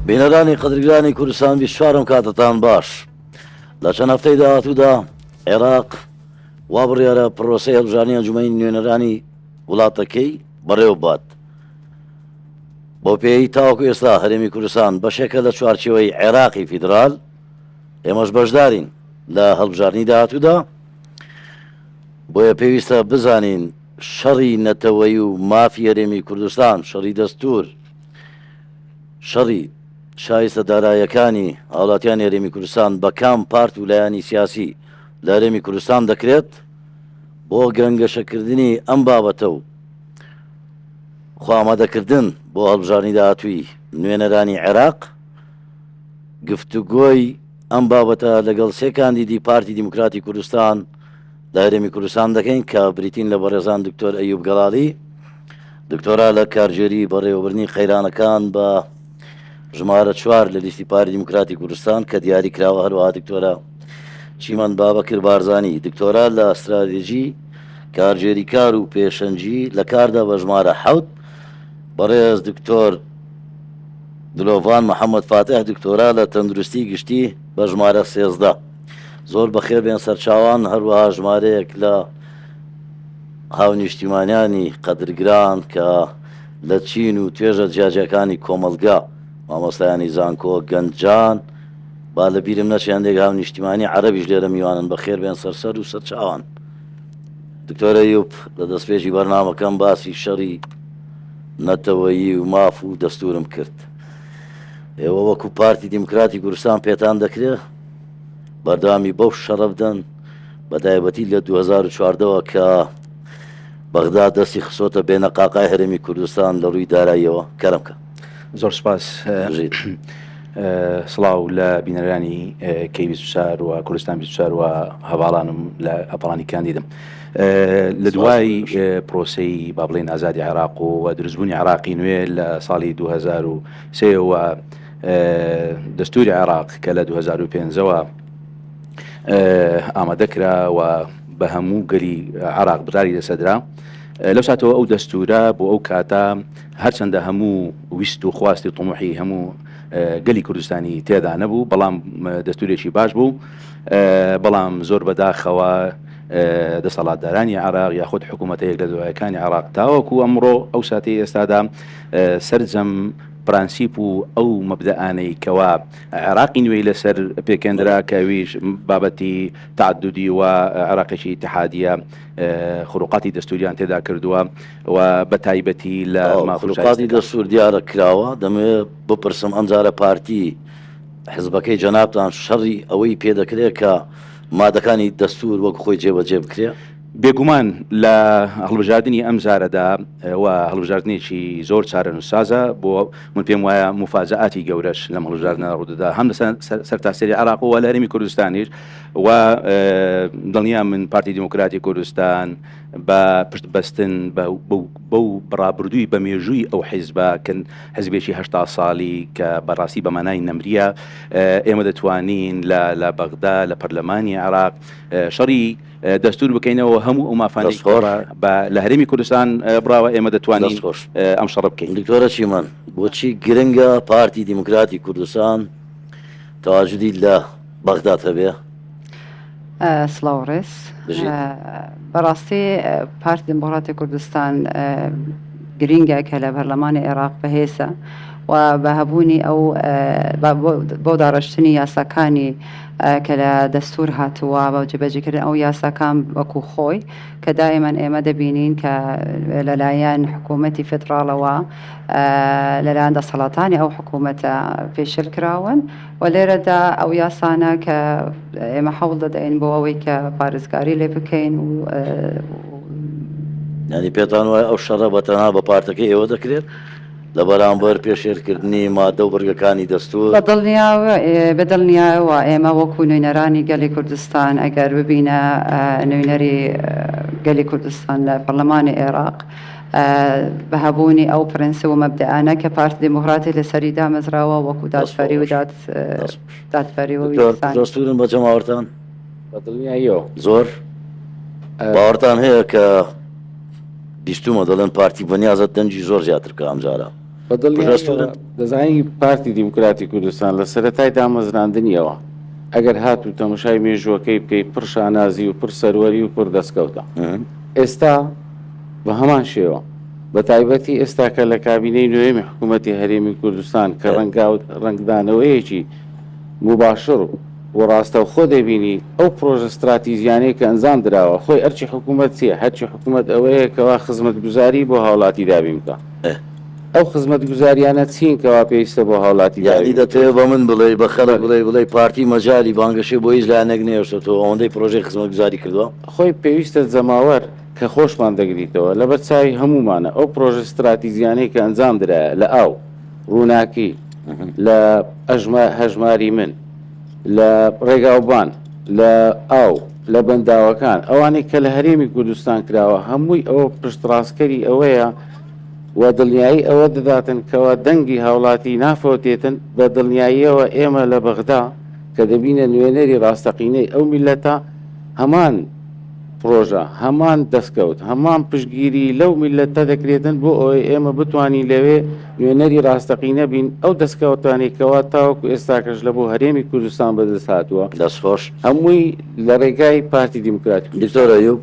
بینەرانی قەدرگرانی کوردستان 24 کاتتان باش. لە چەند هەفتەی داهاتوودا عێراق وا بڕیارە پرۆسەی هەڵبژارنی ئەنجومەنی نوێنەرانی وڵاتەکەی بەڕێوە بات. بۆ پێی تاوەکو ئێستا هەرێمی کوردستان بەشێکە لە چوارچێوەی عێراقی فیدرال. ئێمەش بەشدارین لە هەڵبژارنی داهاتوودا، بۆیە پێویستە بزانین شەڕی نەتەوەی و مافی هەرێمی کوردستان، شەڕی دەستور، شەڕی شایستە دارایەکانی هاوڵاتیان هەرێمی کوردستان بە کام پارت و لایانی سیاسی لە هەرێمی کوردستان دەکرێت بۆ گەنگەشەکردنی ئەم بابەتە و خۆئامادەکردن بۆ هەڵبژارنی داهاتووی نوێنەرانی عێراق. گفتوگۆی ئەم بابەتە لەگەڵ سێ کاندیدی پارتی دیموکراتی کوردستان لە هەرێمی کوردستان دەکەین کە بریتین لە بەڕێزان دکتۆر ئەیوب گەڵاڵی، دکتۆرا لە کارژێری بەڕێوەبردنی قەیرانەکان بە ژمارە 4 لە لیستی پارتی دیموکراتی کوردستان کە دیاری کراوە، هەروەها دکتۆرە چیمەن بابەکر بارزانی، دکتۆرا لە ئەستراتێژی کارژێری کار و پێشەنجی لە کاردا بە ژمارە 7، بەڕێز دکتۆر دلۆڤان محەممەد فاتح، دکتۆرا لە تەندروستی گشتی بە ژمارە 13. زۆر بەخێر بێن سەرچاوان، هەروەها ژمارەیەک لە هاونیشتیمانیانی قەدرگران کە لە چین و توێژە جیاجەکانی کۆمەلگا، مامۆستایانی زانکۆ گەنجان، با لە بیرم نەچێ هەندێک هاونیشتیمانی عەرەبیش لێرە میوانن، بەخێر بێن سەرسەر و سەرچاوان. دکتۆرە ئەیوب لە دەستپێکی بەرنامەکەم باسی شەڕی نەتەوەیی و ماف و دەستورم کرد. ئێوە وەکو پارتی دیموکراتی کوردستان پێتان دەکرێت بەردەوامی بەو شەڕە بدەن، بەتایبەتی لە 2014ەوە کە بەغدا دەستی خسۆتە بێنەقاقای هەرێمی کوردستان لە ڕووی داراییەوە. کەرەمکە زۆر سپاس. سڵاو لە بینەرانی K24 و کوردستان 24 و هەواڵانم لە ئەپەڵانی کاندیدم. لە دوای پرۆسەی با بڵێن ئازادی عێراق و دروستبوونی عێراقی نوێ لە ساڵی 2003 و دەستوری عێراق کە لە 2005ەوە ئامادەکرا و بە هەموو گەلی عێراق بڕاری دەسەدرا، لەو ساتەوە ئەو دەستورە بۆ ئەو کاتە هەرچەندە هەموو ویست و خواستی طموحی هەموو گەلی کوردستانی تێدا نەبوو، بەڵام دەستورێکی باش بوو، بەڵام زۆر بەداخەوە دەسەڵاتدارانی عێراق یاخود حکوومەتەیەک لە دوایەکانی عێراق تاوەکو ئەمڕۆ ئەو ساتی ئێستادا سەرجەم پرانسیپ و ئەو مەبدەئانەی کەوا عێراقی نوێی لەسەر پێکەندرا کەویش بابەتی تعددی و عێراقێکی اتحادیە خروقاتی دەستوریان تێدا کردووە و بە تایبەتی لە خروقاتی دەستور دیارە کراوە. دەمەوێت بپرسم ئەمجارە پارتی حزبەکەی جەنابتان شەڕی ئەوەی پێدەکرێت کە مادەکانی دەستور وەک خۆی جێبەجێ بکرێ؟ بێگومان لە هەڵبژاردننی ئەم جارەدا و هەڵبژاردنێکی زۆر چارەنووسسازە بۆ من پێم وایە مفاجئاتی گەورەش لەم هەڵبژاردنە ڕوودەدا، هەم لە سەرتاسەری عێراق و لە هەرێمی کوردستانیش، و دڵنیا من پارتی دیموکراتی کوردستان بە پشتبەستن بەو بڕابردووی بە مێژووی ئەو حیزبە کەن حزبێکی 80 ساڵی کە بەڕاستی بە مانای نەمریە ئێمە دەتوانین لە بەغدا لە پەرلەمانی عێراق شەڕی دەستور بکەینەوە هەموو ئەو مافانی لە هەرێمی کوردستان بڕاوە ئێمە دەتوانین ئەم شەڕ بکەین. دکتۆرە چیمەن، بۆچی گرنگە پارتی دیموکراتی کوردستان تەواجودی لە بەغداد هەبێ؟ سڵاو ڕێز، بەڕاستی پارتی دیموکراتی کوردستان گرنگە کە لە پەرلەمانی عێراق بەهێزە و بە هەبوونی ئەو بۆ داڕشتنی یاساکانی کە لە دەستور هاتووە بە جێبەجێکردن ئەو یاساکان وەکو خۆی کە دائیمەن ئێمە دەبینین کە لەلایەن حکوومەتی فدراڵەوە لەلایەن دەسەڵاتانی ئەو حکوومەتە پێشل کراون و لێرەدا ئەو یاسانە کە ئێمە حەوڵ دەدەین بۆ ئەوەی کە پارێزگاری لێ بکەین و ینی پێتان وایە ئەو شەڕە بەتەنها بە پارتەکەی ئێوە دەکرێت لە بەرامبەر پێشێرکردنی مادە و بەرگەکانی دەستور؟ بەدڵنیاوە ئێمە وەکو نوێنەرانی گەلی کوردستان ئەگەر ببینە نوێنەری گەلی کوردستان لە پەرلەمانی عێراق بە هەبوونی ئەو پرەنسە و مەبدەئانە کە پارتی دیموکراتی لەسەری دامەزراوە وەکو دادفەری و دادفەری و دەستورن بە جەماوەرتان بەدڵنیاییەوە زۆر باوەڕتان هەیە کە بیستومە دەڵێن پارتی بەنیازە دەنجی زۆر زیاتر کە ئەمجارە بەدڵنیاییەوە دەزانی پارتی دیموکراتی کوردستان لە سەرەتای دامەزراندنیەوە ئەگەر هات و تەماشای مێژوەکەی بکەی پڕ شانازی و پڕ سەروەری و پڕ دەستکەوتە ئێستا بە هەمان شێوە بە تایبەتی ئێستا کە لە کابینەی نوێمی حکوومەتی هەرێمی کوردستان کە ڕنگدانەوەیەکی مباشر و ڕاستە خۆ دەبینی ئەو پرۆژە استراتیژیانەی کە ئەنجام درراوە خۆی ئەرچی حکوومەت چیە هەرچی حکوومەت ئەوەیە کەوا خزمەت گوزاری بۆ هاوڵاتی دابین بکە ئەو خزمەت گوزاریانە چین کەوا پێویستە بۆ هاوڵاتی یعنی دەتەوێت بە من بڵێ بە خەڵک بڵێ پارتی مەجای بانگەشەی بۆ هیچ لایەنێک نێوەشێتەوە ئەوەندەی پرۆژەی خزمەت گوزاری کردووە خۆی پێویستە جەماوەر کە خۆشمان دەگریتەوە لەبەر چاوی هەمومانە ئەو پرۆژە استراتیژیانەی کە ئەنجام درایە لە ئاو ڕووناکی لە هەژماری من لە ڕێگاوبان لە ئاو لە بەنداوەکان ئەوانەی کە لە هەرێمی کوردستان کراوە هەمووی ئەوە پشتڕاستکەری ئەوەیە و دڵنیایی ئەوە دەداتن کەەوە دەنگی هاوڵاتی نافۆتێتن بە دڵنیاییەوە ئێمە لە بەغدا کە دەبینە نوێنەری ڕاستەقینەی ئەو میلەتە هەمان پرۆژە هەمان دەستکەوت هەمان پشتگیری لەو میلەتە دەکرێتن بۆ ئەوەی ئێمە بتوانین لەوێ نوێنەری ڕاستەقینە بین ئەو دەستکەوتانێکەوە تاوەکو ئێستاکەش لە بۆ هەرێمی کوردستان بەدەست هاتووە دەستخۆش هەمووی لە ڕێگای پارتی دیموکراتی دکتۆر ئەیوب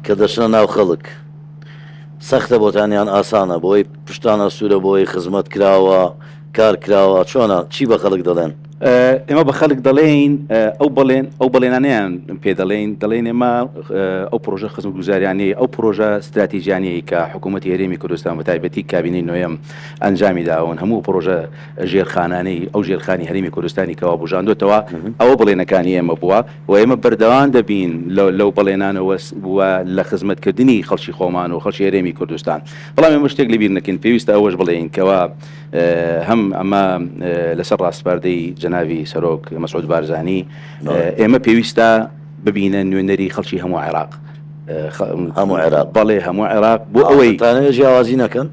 کە دەچنە ناو خەڵک سەختە بۆتانیان ئاسانە بۆی پشتانە سوورە بۆی خزمەت کراوە کار کراوە چۆنە چی بە خەڵک دەڵێن ئێمە بە خەڵک دەڵێن ئەو بەڵێنانیان پێ دەڵێن ئێمە ئەو پرۆژە خزم گوزاریانی ئەو پرۆژە استراتیژیانی کە حکوومەتی هەرێمی کوردستان بە تایبەتی کابینەی نوێم ئەنجامی داون هەموو پرۆژە ژێرخانانەی ئەو ژێرخانی هەرێمی کوردستانی کەوا بژاندوتەوە ئەوە بڵێنەکانی ئێمە بووە و ئێمە بەردەوام دەبین لەو بەڵێنانەوە بووە لە خزمەتکردنی خەڵکی خۆمان و خەڵکی هەرێمی کوردستان بەڵام ئێمە شتێک لەبیر نەکەین پێویستە ئەوەش بڵێین کەوا هەم ئەمە لەسەر ڕاستپاردەی جناوی سەرۆک مەسعود بارزانی ئێمە پێویستە ببینە نوێنەری خەڵکی هەموو عێراق هەموو عێراق بەڵێ هەموو عێراق بۆ ئەوەی تانەیە جیاوازی نەکەن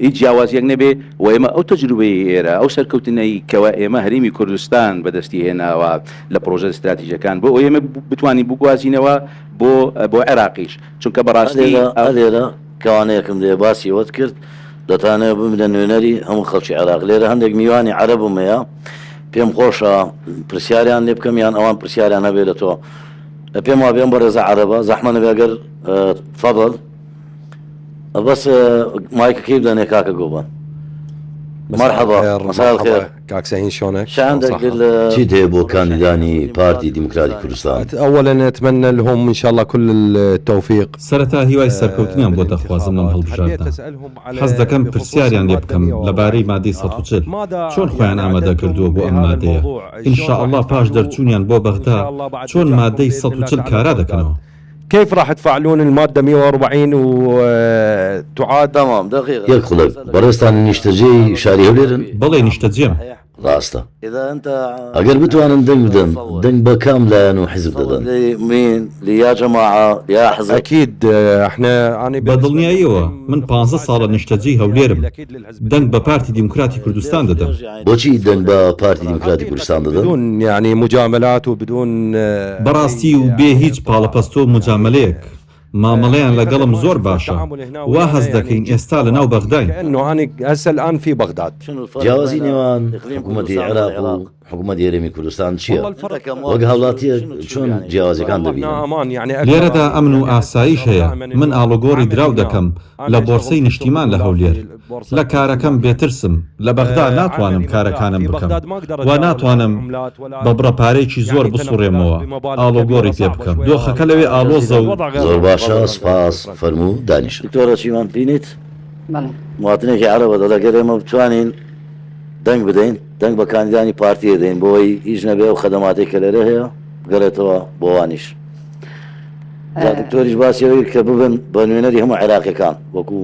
هیچ جیاوازیەک نەبێ و ئێمە ئەو تەجروبەی ئێرە ئەو سەرکەوتنەی کەوا ئێمە هەرێمی کوردستان بەدەستی هێناوە لە پرۆژە استراتیژیەکان بۆ ئێمە بتوانین بگوازینەوە بۆ عێراقیش چونکە بەڕاستی لێرە کەوانەیەکم لێ باسی ئەوەت کرد دەتانەوە بمدە نوێنەری هەموو خەڵکی عێراق لێرە هەندێک میوانی عەرەبمەیە پێم خۆشە پرسیاریان لێ بکەم یان ئەوان پرسیاریان هەبێ لە تۆ پێم وا بێم بە ڕێزە عەرەبە زەحمە نەبێ ئەگەر فەضل بەس مایکەکەی بدەنێ کاکە گۆبان مرحبا مساء الخير كاك سهين شلونك؟ شو عندك صحة. تشي بو كانديداني بارتي ديمقراطي كردستان اولا اتمنى لهم ان شاء الله كل التوفيق. سەرەتا هیوای سەرکەوتنیان بۆ دەخوازم لەم هەڵبژاردە حەز دەکەم پرسیاریان لێ بکەم لەبارەی مادەی 140 چۆن خۆیان ئامادە کردووە بۆ ئەم مادەیە ئینشاءالله پاش دەرچوونیان بۆ بەغدا چۆن مادەی 140 کارا دەکەنەوە كيف راح تفعلون المادة 140 وتعاد؟ تمام دقيقة يك خلق برستان نشتجي شاري هوليرن بەڵێ نیشتەجێم راستا إذا أنت اگر بتوانن دنگ بدن دنگ بكام لا حزب ددن مين يا جماعة يا حزب اكيد احنا انا بەدڵنیاییەوە من 15 ساڵە نیشتەجی هەولێرم دەنگ بە پارتی دیموکراتی کوردستان دەدەم بوچی دنگ با بارتي ديمقراطي كردستان ددن بدون يعني مجاملات وبدون بەڕاستی و بێ هیچ پاڵەپەستۆ مجاملەیەک مامەڵەیان لەگەڵم زۆر باشە وا هەز دەکەین ئێستا لە ناو بەغداین كأنه انا هسه الان في بغداد. شنو الفرق جیاوازی بين نێوان إقليم حکوومەتی كردستان عێراق والعراق؟ و حکوومەتی هەرێمی کوردستان چییە؟ والله وەک هاوڵاتیە چۆن جیاوازیەکان احنا دەبینن؟ امان يعني لێرەدا ئەمن و ئاسایش هەیە من ئاڵۆگۆڕی دراو دەکەم لە بۆرسەی نیشتیمان لە هەولێر لە کارەکەم بێترسم لە بەغدا ناتوانم کارەکانم بکەم و ناتوانم بە بڕەپارێکی زۆر بسوڕێمەوە ئاڵۆگۆڕی پێ بکەم دۆخەکە لەوێ ئاڵۆزە و زۆر باشە سپاس فەرموو دانیشە. دكتورة شيمان بينيت بەڵێ مواطنێکی عربە دەڵەگەر ئێمە بتوانین دەنگ بدەین دەنگ بە کاندیدانی پارتی دەین بۆی هیچ نەبێ و خەدەماتی کە لێرە هەیە بگەڕێتەوە بۆوانیش دکتۆریش باسیەوەی کە ببن بە نوێنەری هەموو عێراقیەکان وەکو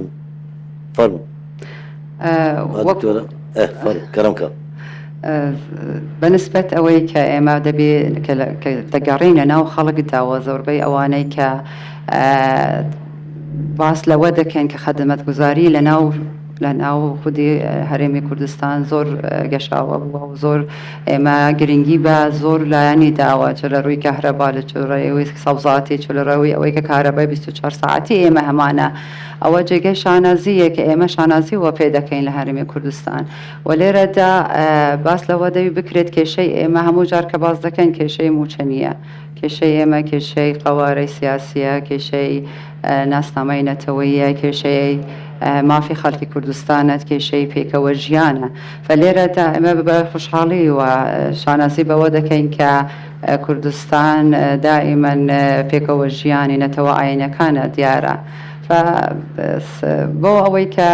فەرموو دکتۆرە فەرموو کەرەم کە بەنسبەت ئەوەی کە ئێمە دەبێ کە دەگەڕینە ناو خەڵکداوە زۆربەی ئەوانەی کە باس لەوە دەکەن کە خەدمەت گوزاری لە ناو لە ناو خودی هەرێمی کوردستان زۆر گەشاوە بووە و زۆر ئێمە گرنگی بە زۆر لایانی داوە چ لە ڕووی کەهرەبا لە ڕێەوەی سەوزاتی چ لە ڕەوەی ئەوەی کە کارەبای 24 ساعتی ئێمە هەمانە ئەوە جێگەی شانازیە کە ئێمە شانازی وە پێ دەکەین لە هەرێمی کوردستان و لێرەدا باس لەوە دەوی بکرێت کێشەی ئێمە هەموو جار کە باس دەکەن کێشەی موچەنیە کێشەی ئێمە کێشەی قەوارەی سیاسیە کێشەی ناسنامەی نەتەوەیە کێشەی مافی خەڵکی کوردستانت کێشەی پێکەوە ژیانە فلێرەدا ئێمە بە خوشحاڵی و شانازی بەوە دەکەین کە کوردستان دائیمەن پێکەوە ژیانی نەتەوە ئاینەکانە دیارە بۆ ئەوەی کە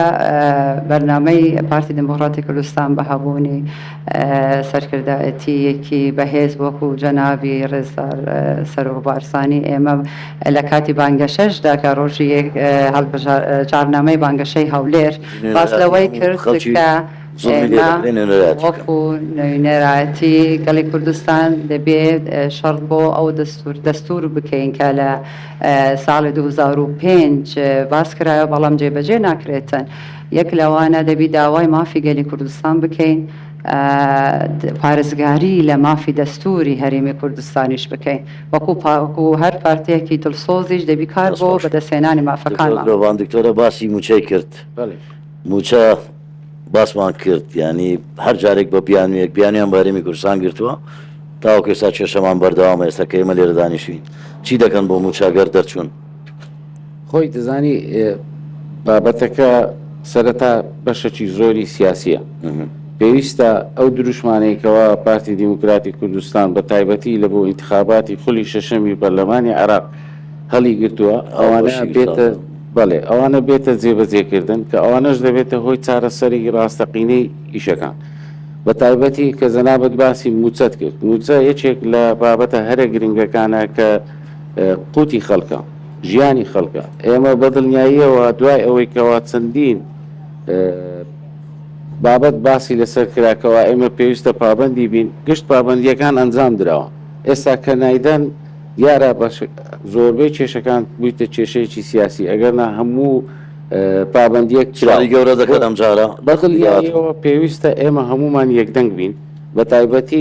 بەرنامەی پارتی دموکراتی کوردستان بەهەبوونی سەرکردایەتیەکی بەهێز وەکو جەنابی ڕێزدار سەرۆک بارسانی ئێمە لە کاتی بانگەشەشدا کە ڕۆژی چارنامەی بانگەشەی هەولێر باس لەوەی کرد کە وەکو نوێنەرایەتی گەڵی کوردستان دەبێت شەڕ بۆ ئەو دەستور بکەین کە لە ساڵی 2005 باس کرایە بەڵام جێبەجێ ناکرێتن یەک لەوانە دەبی داوای مافی گەلی کوردستان بکەین پارێزگاری لە مافی دەستوری هەرێمی کوردستانیش بکەین وەکو هەر پارتیەکی دڵسۆزیش دەبی کار بۆ بەدەستهێنانی مافەکانمان دکتۆرە باسی موچەی کرد موچە باسمان کرد ینی هەر جارێک بە بیانیان بە هەرێمی کوردستان گرتووە تاوەکو ئێستا کێشەمان بەردەوامە ئێستا کە ئێمە لێرە دانیشتوین چی دەکەن بۆ موچاگەر دەرچوون خۆی دەزانی بابەتەکە سەرەتا بەشێکی زۆری سیاسیە پێویستە ئەو دروشمانەیەکەوە پارتی دیموکراتی کوردستان بە تایبەتی لە بۆ ئینتخاباتی خولی شەشەمی پەرلەمانی عێراق هەڵی گرتووە ئەوانە بێتە بەڵێ ئەوانە بێتە جێبەجێکردن کە ئەوانەش دەبێتە هۆی چارەسەری ڕاستەقینەی ئیشەکان بە تایبەتی کە زەنابەت باسی موچەت کرد موچە یەکێک لە بابەتە هەرە گرنگەکانە کە قوتی خەڵکە ژیانی خەڵکە ئێمە بەدڵنیاییەوە دوای ئەوەی کەوا چەندین بابەت باسی لەسەر کراکەوە ئێمە پێویستە پابندی بین گشت پابندیەکان ئەنجام درراوە ئێستا کە نایدەن دیارە زۆربەی کێشەکان بوویتە کێشەیەکی سیاسی ئەگەرنا هەموو پابندیەک چرای گەورە دەکەن ئەم جارە بەدڵنیاییەوە پێویستە ئێمە هەمومان یەکدەنگ بین بە تایبەتی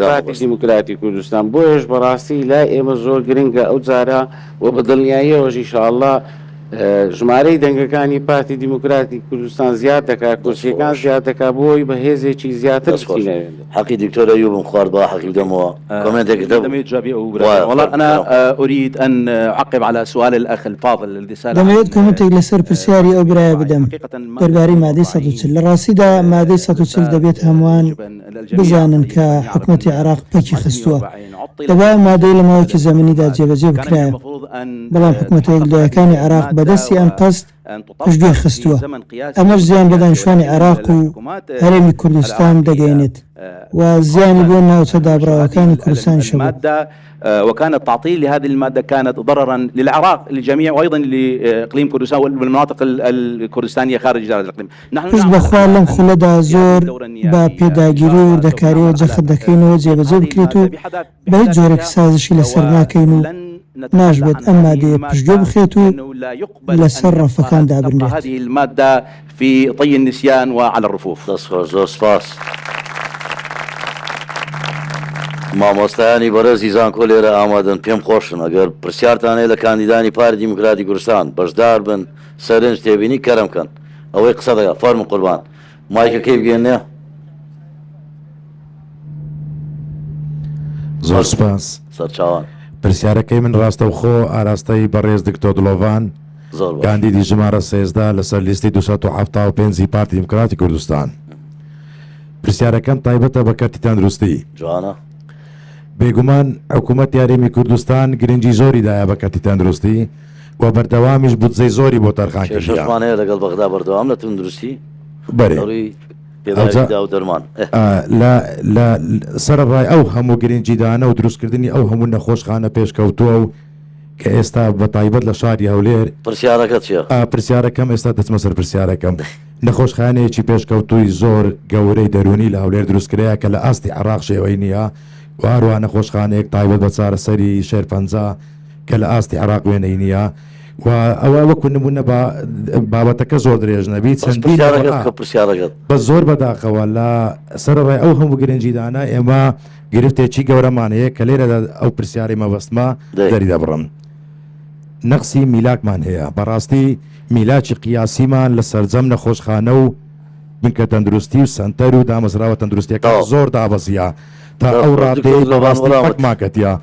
پارتی دیموکراتی کوردستان بۆیش بەڕاستی لای ئێمە زۆر گرنگە ئەو جارە و بەدڵنیاییەوەژ ئینشاءالله ژمارەی دەنگەکانی پارتی دیموکراتی کوردستان زیاد دەکات کورسیەکان زیاد دەکات بۆی بە هێزێکی زیاتر حقی دکتۆرە یوبم خوارد بە حەقی دەمەوە والله أنا أريد أن أعقب على سؤال الأخ الفاضل الذي سأل دەمەوێت کۆمنتێک لەسەر پرسیاری ئەو برایە بدەم دەربارەی مادەی 140 لە ڕاستیدا مادەی 140 دەبێت هەمووان بزانن کە حکوومەتی عێراق پەکی خستووە دەبا مادەی لەمەوەکی زەمینیدا جێبەجێ بکرایە بەڵام حکوومەتە یەکلایەکانی عێراق بەدەستی ئەم قەست پشتگوێ خستووە ئەمەش زیان بە دانیشتوانی عێراق و هەرێمی کوردستان دەگەێنێت و زیانی بۆ ناوچە دابراوەکانی کوردستان شەبوو وكان التعطيل لهذه المادة كانت ضررا للعراق للجميع وأيضا لإقليم كردستان والمناطق الكردستانية خارج دائرة الإقليم. پشت بەخوا لەم خولەدا زۆر بە پێداگیری و وردەکاریەوە جەخت دەکەینەوە جێبەجێ بکرێت و بە هیچ جۆرێک سازشی لەسەر ناکەین و ناژبێت ئەم مادەیە پشتگوێ بخێت و لەسەر ڕەفەکان دابنرێت. هذه المادة في طي النسيان وعلى الرفوف. زۆر سپاس. مامۆستایانی بەرەزی زانکۆ لێرە ئامادەن پێم خۆشن ئەگەر پرسیارتانەیە لە کاندیدانی پارتی دیموکراتی کوردستان بەشدار بن سەرنج تێبینی کەرم کەن ئەوەی قسە دەکات فەرموو قوربان مایکەکەی بگەێنێ. زۆر سپاس سەرچاوان پرسیارەکەی من ڕاستەوخۆ ئاراستەی بەڕێز دکتۆر دڵۆڤان کاندیدی ژمارە 13 لەسەر لیستی 275 پارتی دیموکراتی کوردستان. پرسیارەکەم تایبەتە بە کەرتی تەندروستی. جوانە بێگومان حکوومەت یاریمی کوردستان گرنگی زۆری دایە بە کەرتی تەندروستی و بەردەوامیش بودجەی زۆری بۆ تەرخان کردوانەیە لەگەڵ بەغدا بەردەوام لە تەندروستی بەرێ دەرمان لە سەرڕای ئەو هەموو گرنگیدانە و دروستکردنی ئەو هەموو نەخۆشخانە پێشکەوتووە و کە ئێستا بە تایبەت لە شاری هەولێر پرسیارەکە چیە؟ پرسیارەکەم ئێستا دەچمە سەر پرسیارەکەم نەخۆشخانەیەکی پێشکەوتووی زۆر گەورەی دەرونی لە هەولێر دروستکرەیە کە لە ئاستی عێراق شێوەی نییە و هەروە نەخۆشخانەیەک تایبەت بە چارەسەری شێرپەنجا کە لە ئاستی عێراق وێنەی نییە و ئەوە وەکو نمونە بابەتەکە زۆر درێژ نەبی چەندین بە زۆر بەداخەوە لە سەرڕێ ئەو هەموو گرنجیدانە ئێمە گرفتێکی گەورەمان هەیە کە لێرەدا ئەو پرسیاری مەبەستمە دەری دەبڕم. نەقسی میلاکمان هەیە بەڕاستی میلاکی قیاسیمان لە سەرجەم نەخۆشخانە و بنکە تەندروستی و سنتەر و دامەزراوە تەندروستیەکە زۆر دابەزیە تا ئەو ڕادەی بەڕاستی حەقماکەتیە.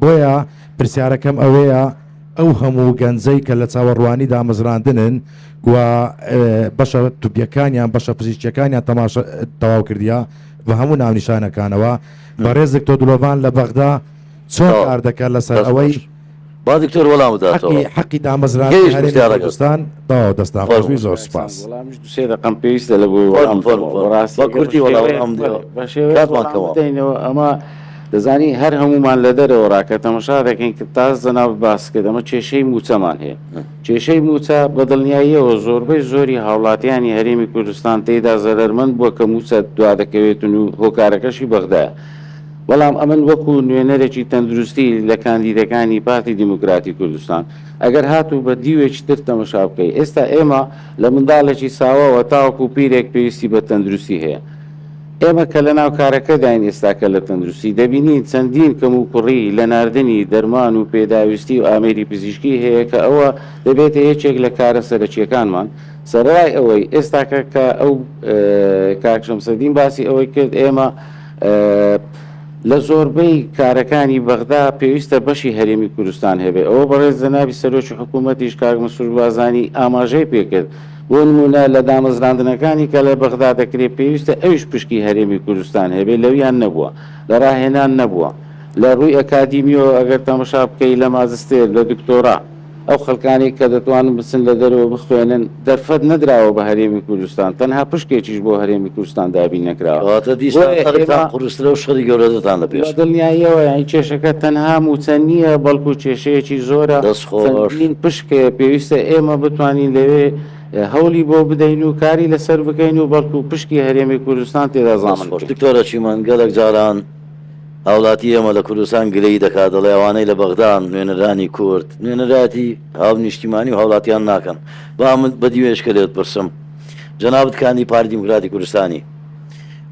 بۆیە پرسیارەکەم ئەوەیە ئەو هەموو گەنجەی کە لە چاوەڕوانی دامەزراندنن و بەشە توپیەکانیان بەشە پزیشکیەکانیان تەواو کردیە بە هەموو ناونیشانەکانەوە بەڕێزێک تۆ دلۆڤان لە بەغدا چۆن کار دەکات لەسەر ئەوەی با دکتۆر وەڵام بداتەوە حەقی دامەزرانی هەرێمی کوردستان دەستان خۆشوی زۆر سپاس. سێ دقم پێویستە لە بۆی کورتی وەڵام ئەمە دەزانی هەر هەمومان لە دەرەوە ڕاکە تەماشا دەکەین کە تاز جەناب باس کرد ئەمە کێشەی موچەمان هەیە. کێشەی موچە بە دڵنیاییەوە زۆربەی زۆری هاوڵاتیانی هەرێمی کوردستان تێدا زەرمەند بووە کە موچە دوا دەکەوێتن و هۆکارەکەشی بەغدایە. بەڵام ئەمن وەکو نوێنەرێکی تەندروستی لە کاندیدەکانی پارتی دیموکراتی کوردستان ئەگەر هاتوو بە دیوێکی تر تەماشا بکەی ئێستا ئێمە لە منداڵێکی ساوەوە تاوەکو پیرێک پێویستی بە تەندروستی هەیە. ئێمە کە لە ناو کارەکەداین ئێستاکە لە تەندروستی دەبینین چەندین کەم و کوڕی لە ناردنی دەرمان و پێداویستی و ئامێری پزیشکی هەیە کە ئەوە دەبێتە یەکێک لە کارە سەرەکیەکانمان. سەرای ئەوەی ئێستاکە کە ئەو کاکشەمسەدین باسی ئەوەی کرد ئێمە لە زۆربەی کارەکانی بەغدا پێویستە بەشی هەرێمی کوردستان هەبێ. ئەوە بەڕێز جەنابی سەرۆکی حکوومەتیش کاک مەسعود بازانی ئاماژەی پێکرد بۆ نمونە لە دامەزراندنەکانی کە لە بەغدا دەکرێت پێویستە ئەویش پشکی هەرێمی کوردستان هەبێ لەویان نەبووە لە ڕاهێنان نەبووە لە ڕووی ئەکادیمیەوە ئەگەر تەماشا بکەی لە مازستێر لە دکتۆرا ئەو خەڵکانی کە دەتوانن بچن لە دەرەوە بخوێنن دەرفەت نەدراوە بە هەرێمی کوردستان تەنها پشکێکیش بۆ هەرێمی کوردستان دابین نەکراوە. قورسترە و شەڕی گەورەتان لە پێش دڵنیاییەوە یانی کێشەکە تەنها موچە نییە بەڵکو کێشەیەکی زۆرە دەستخۆشین پشکێ پێویستە ئێمە بتوانین لەوێ هەولی بۆ بدەین و کاری لەسەر بکەین و بەڵکو پشکی هەرێمی کوردستان تێدا زامان. دکتۆرە چیمان گەلێک جاران هاوڵاتی ئێمە لە کوردستان گلەی دەکات دەڵێ ئەوانەی لە بەغدان نوێنەرانی کورد نوێنەراتی هاو نیشتیمانی و هاوڵاتیان ناکەن. با من بەدیوێشکە لێت پرسم جەنابەت کاندی پارتی دیموکراتی کوردستانی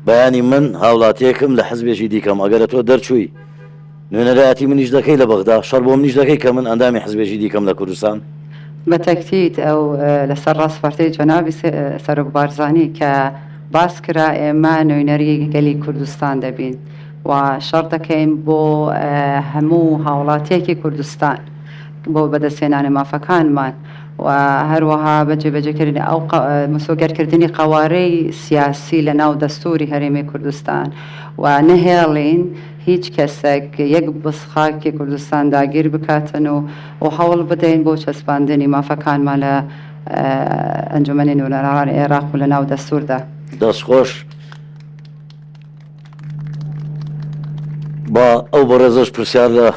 بەیانی من هاوڵاتیەکەم لە حزبێکی دیکەم ئەگەرە تۆ دەرچووی نوێنەراتی منیش دەکەی لە بەغدا شەڕ بۆ منیش دەکەی کە من ئەندامی حزبێکی دیکەم لە کوردستان. بەتەکتیت ئەو لەسەر ڕاستپارتەی جەنابی سەرۆک بارزانی کە باس کرا ئێمە نوێنەری گەلی کوردستان دەبین و شەڕ دەکەین بۆ هەموو هاوڵاتیەکی کوردستان بۆ بەدەستێنانی مافەکانمان و هەروەها بەجێبەجێکردنی ئەو مسۆگەرکردنی قەوارەی سیاسی لە ناو دەستوری هەرێمی کوردستان و نەهێڵین هیچ کەسێک یەک بسخاکی کوردستان داگیر بکاتن و هەوڵ بدەین بۆ چەسپاندنی مافەکانمان لە ئەنجومەنی نوێنەرانی عێراق و لە ناو دەستوردا. دەستخۆش با ئەو بەڕێزەش پرسیار لە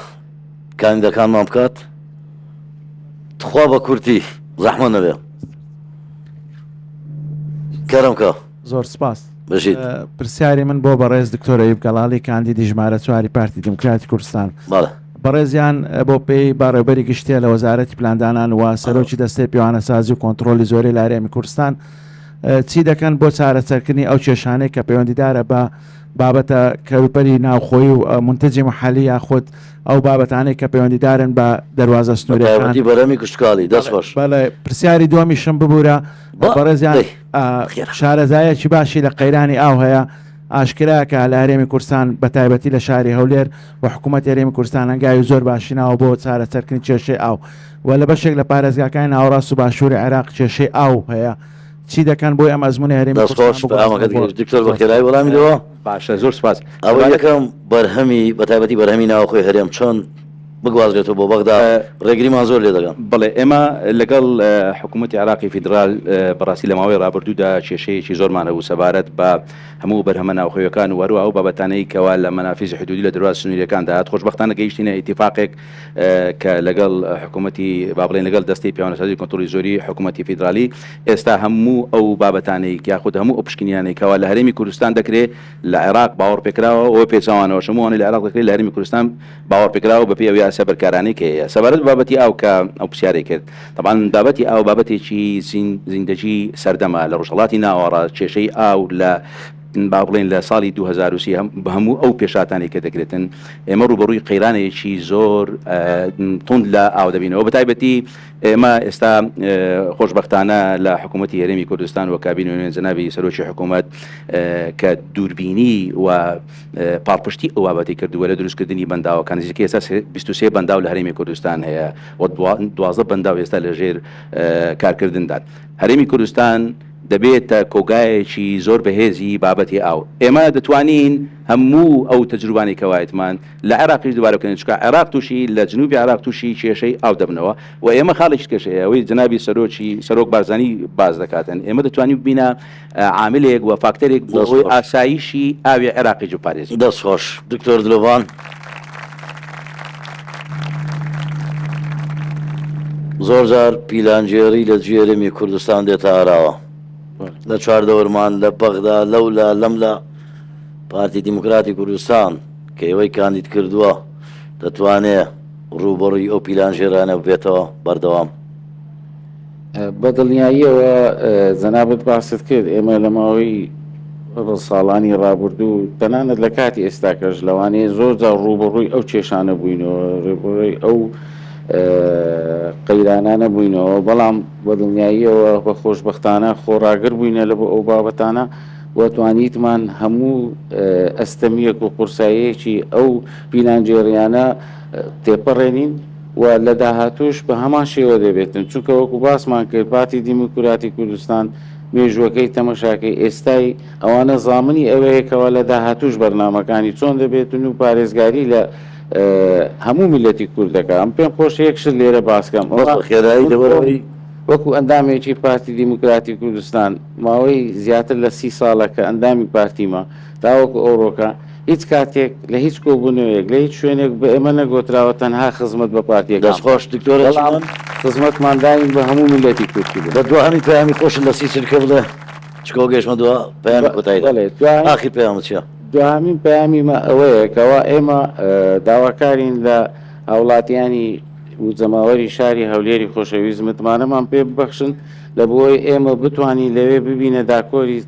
کاندیدەکانمان بکات تخوا بە کورتی زەحمە نەبێ. کەرەمکە زۆر سپاس. بەشید پرسیاری من بۆ بەڕێز دکتۆر ئەیوب گەڵاڵی کاندیدی ژمارە 4 پارتی دیموکراتی کوردستان. بەڕێزیان بۆ پێی باڕێوەبەری گشتیە لە وەزارەتی پلاندانان و سەرۆکی دەستەی پیاوانەسازی و کۆنتترۆلی زۆری لە هەرێمی کوردستان چی دەکەن بۆ چارەسەرکردنی ئەو کێشانەی کە پەیوەندیدارە بە بابەتە کەروپەری ناوخۆی و منتەجی محلی یاخود ئەو بابەتانەی کە پەیوەندیدارن بە دەواازە سنووریەکانی بەرەمی کوشتکاڵی دەستخۆش. بەڵێ پرسیاری دووەمیشم ببوورە بەڕێزیان شارەزایەکی باشی لە قەیرانی ئاو هەیە ئاشکرا کە لە هەرێمی کوردستان بە تایبەتی لە شاری هەولێر و حکوومەت هەرێمی کوردستان ئەنگای زۆر باشیناوە بۆ چارەسەرکردنی کێشەی ئاو و لە بەشێک لە پارێزگاکانی ناوەڕاست و باشووری عێراق کێشەی ئاو هەیە. چی دەکەن بۆی ئەم ئەزمونی هەرێمی کوردستان؟ دکتۆر بەخێرایی وەڵامی دەوە. باشە زۆر سپاس. ئەوە یەکەم بەرهەمی بە تایبەتی بەرهەمی ناوخۆی هەرێم چۆن بگوازرێتەوە بۆ بەغدا ڕێگریمان زۆر لێ دەگەن. بڵێ ئێمە لەگەڵ حکوومەتی عراقی فیدرال بەڕاستی لە ماوەی ڕابردوودا کێشەیەکی زۆرمانە و سەبارەت بە هەموو بەرهەمە ناوخۆیەکان و وەروە ئەو بابەتانەی کەوا لە مەنافیز حدودی لە دەرواز سنووریەکاندا هات خۆشبەختانە گەیشتینە ئیتیفاقێک کە لەگەڵ حکوومەتی با بڵێن لەگەڵ دەستەی پیاوانەسازی کۆنتترۆلی زۆری حکوومەتی فیدرالی ئێستا هەموو ئەو بابەتانەی یاخود هەموو ئەو پشکنیانەی کەوا لە هەرێمی کوردستان دەکرێت لە عێراق باوەڕ پێکراوە ئەوە پێچوانەوە شەمووانی لە عێراق دەکرێت لە هەرێمی کوردستان باوەڕ پێکراوە بە پێی ئەوەی سەبەرکارانەی کەیە سەبارەت بابەتی ئاو کە ئەو پرسیارێک کرد طبعا بابەتی ئاو بابەتێکی زیندەجی سەردەما لە ڕۆژهەڵاتی ناوەڕە کێشەی ئاو لە با بڵێن لە ساڵی 2030 بە هەموو ئەو پێشاتانی کە دەکرێتن ئێمە ڕوبەڕووی قەیرانێکی زۆر تند لە ئاو دەبینەوە بە تایبەتی ئێمە ئێستا خۆشبەختانە لە حکوومەتی هەرێمی کوردستان و کابین و نوێن جەنابی سەرۆکی حکوومەت کە دووربینی و پاڵپشتی ئەو بابەتی کردووە لە دروستکردنی بەنداوەکان نزیکەی ئێستا 23 بەنداو لە هەرێمی کوردستان هەیە و 12 بەنداو ئێستا لەژێر کارکردندان هەرێمی کوردستان دەبێتە کۆگایەکی زۆر بەهێزی بابەتی ئاو ئێمە دەتوانین هەموو ئەو تەجروبانی کەوایەتمان لە عێراقیش دووبارە بکەین چکە عێراق تووشی لە جنوبی عێراق تووشی کێشەی ئاو دەبنەوە و ئێمە خاڵێکی کێشەیە ئەوەی جنابی سەرۆک بارزانی باز دەکاتن ئێمە دەتوانین ببینە عاملێک و فاکتەرێک بۆ ئەوەی ئاسایشی ئاوی عێراقی جوپارێزی دەست خۆش دکتۆر دلۆڤان زۆر جار پیلانجێری لە جێرەمی کوردستان دێتە ئاراوە لە چواردەوەرمان لە بەغدا لەولا لەملا پارتی دیموکراتی کوردستان کە ئێوەی کاندید کردووە دەتوانێت ڕوبەڕووی ئەو پیلانژێرانە بێتەوە بەردەوام بەدڵنیاییەوە جەنابەت باست کرد ئێمە لە ماوەی ساڵانی ڕابردوو تەنانەت لە کاتی ئێستاکەش لەوانەیە زۆر جار ڕوبەڕووی ئەو کێشانە بووینەوە ڕێبڕووی ئەو قەیرانانە بووینەوە بەڵام بەدڵنیاییەوە بە خۆشبەختانە خۆڕاگر بووینە لە بۆ ئەو بابەتانە وەتوانیتمان هەموو ئەستەمیەک و قورساییەکی ئەو پیلانجێریانە تێپەڕێنین و لە داهاتوش بە هەمان شێوە دەبێتن چونکە وەکو باسمان کرد پارتی دیموکراتی کوردستان مێژوەکەی تەمەشاکەی ئێستای ئەوانە زامنی ئەوەیەکەوە لە داهاتوش بەرنامەکانی چۆن دەبێتن و پارێزگاری لە هەموو میلەتی کوردەکە ئەم پێم خۆش یەکشت لێرە باسکەم خێرایی لەوەرەوەی وەکو ئەندامێکی پارتی دیموکراتی کوردستان ماوەی زیاتر لە 30 ساڵە کە ئەندامی پارتیمە تاوەکو ئەوڕۆکە هیچ کاتێک لە هیچ کۆبوونەوەیەک لە هیچ شوێنێک بە ئێمە نەگۆتراوە تەنها خزمەت بە پارتیەکە دەستخۆش دکتۆر خزمەتمانداین بە هەموو میلەتی کوردی بە دوهەمی پەیامی خۆش لە سی چرکە بڵێ چکۆ گەشمە دووە پەیامی کۆتایی ئاخیر پەیامت چییە؟ دوهامین پەیامیمە ئەوەیە کەوا ئێمە داواکارین لە هاوڵاتیانی و جەماوەری شاری هەولێری خۆشەویست متمانەمان پێ ببەخشن لە بۆی ئێمە بتوانین لەوێ ببینە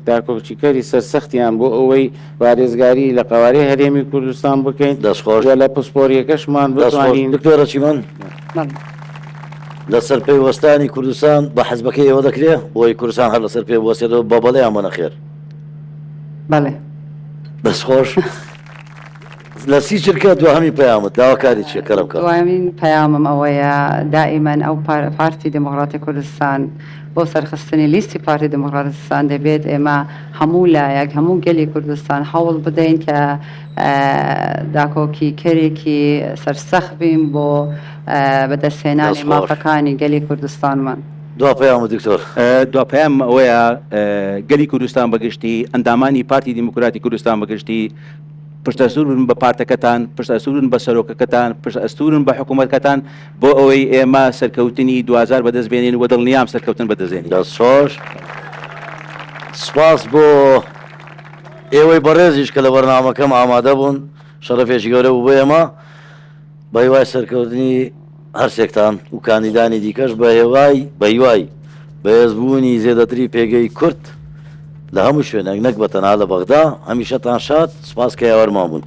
داکۆچیکەری سەرسەختیان بۆ ئەوەی پارێزگاری لە قوارەی هەرێمی کوردستان بکەین دەستخۆش لە پسپۆریەکەشمان بتوانین دکتۆرە چیمەن لە سەر پێیوەستانی کوردستان بە حەزبەکەی ئێوە دەکرێت بۆی کوردستان هەر لەسەر پێ وەسێتەوە بە بەڵێیان بەنە خێر بەڵێ دەستخۆش لە سی چرکە دوهەمی پەیامت داواکاری چیە کەرە بکە دوامین پەیامم ئەوەیە دائیمەن ئەو پارتی دموکراتی کوردستان بۆ سەرخستنی لیستی پارتی دموکراتستان دەبێت ئێمە هەموو لایەک هەموو گەلی کوردستان هەوڵ بدەین کە داکۆکی کەرێکی سەرسەخت بین بۆ بەدەستهێنانی مافەکانی گەلی کوردستانمان دوا پەیام دکتۆر دوا پەیام ئەوەیە گەلی کوردستان بەگشتی ئەندامانی پارتی دیموکراتی کوردستان بەگشتی پشتەسوورن بە پارتەکەتان پشتەسوورن بە سەرۆکەکەتان پشتەسوورن بە حکوومەتەکەتان بۆ ئەوەی ئێمە سەرکەوتنی 2000 بەدەستبێنین و دڵنیام سەرکەوتن بەدەستێنین دەستخۆش سپاس بۆ ئێوەی بەڕێزیش کە لە بەرنامەکەم ئامادە بوون شەرەفێکی گەورە بوو بۆ ئێمە بە هیوای سەرکەوتنی هەرسێکتان و کاندیدانی دیکەش بە هیوای بەهێزبوونی زێدەتری پێگەی کورد لە هەموو شوێنێک نەک بە تەنها لە بەغدا هەمیشەتان شاد سپاس کە یاوەرمان بوون